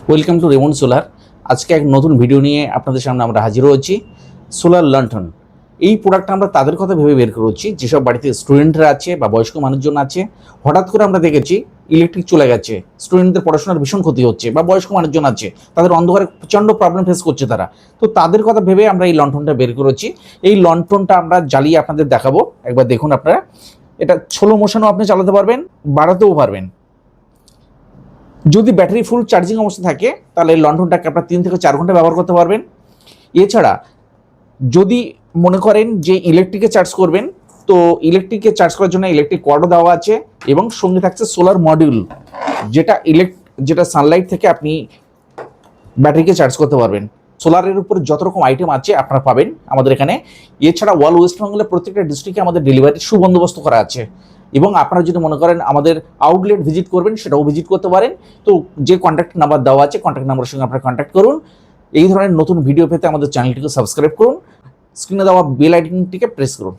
Welcome to Raymond solar. আজকে এক নতুন ভিডিও নিয়ে আপনাদের সামনে আমরা হাজির হয়েছি। সোলার লন্ঠন এই প্রোডাক্টটা আমরা তাদের কথা ভেবে বের করেছি যেসব বাড়িতে স্টুডেন্টরা আছে বা বয়স্ক মানুষজন আছে। হঠাৎ করে আমরা দেখেছি ইলেকট্রিক চলে গেছে, স্টুডেন্টদের পড়াশোনার ভীষণ ক্ষতি হচ্ছে, বা বয়স্ক মানুষজন আছে তাদের অন্ধকারে প্রচণ্ড প্রবলেম ফেস করছে তারা। তো তাদের কথা ভেবে আমরা এই লন্ঠনটা বের করেছি। এই লন্ঠনটা আমরা জ্বালিয়ে আপনাদের দেখাবো, একবার দেখুন আপনারা। এটা স্লো মোশনও আপনি চালাতে পারবেন, বাড়াতেও পারবেন। যদি ব্যাটারি ফুল চার্জিং অবস্থা থাকে তাহলে এই লন্ঠনটাকে আপনার 3 থেকে 4 ঘন্টা ব্যবহার করতে পারবেন। এছাড়া যদি মনে করেন যে ইলেকট্রিকে চার্জ করবেন, তো ইলেকট্রিকে চার্জ করার জন্য ইলেকট্রিক কর্ডও দেওয়া আছে এবং সঙ্গে থাকছে সোলার মডিউল, যেটা সানলাইট থেকে আপনি ব্যাটারিকে চার্জ করতে পারবেন। সোলারের উপর যত রকম আইটেম আছে আপনারা পাবেন আমাদের এখানে। এছাড়া অল ওয়েস্ট বেঙ্গলের প্রত্যেকটা ডিস্ট্রিক্টে আমাদের ডেলিভারির সুবন্দোবস্ত করা আছে। এবং আপনারা যদি মনে করেন আমাদের আউটলেট ভিজিট করবেন, সেটাও ভিজিট করতে পারেন। তো যে কন্ট্যাক্ট নাম্বার দেওয়া আছে, কন্ট্যাক্ট নাম্বারের সঙ্গে আপনারা কন্ট্যাক্ট করুন। এই ধরনের নতুন ভিডিও পেতে আমাদের চ্যানেলটিকে সাবস্ক্রাইব করুন, স্ক্রিনে দেওয়া বেল আইকনটিকে প্রেস করুন।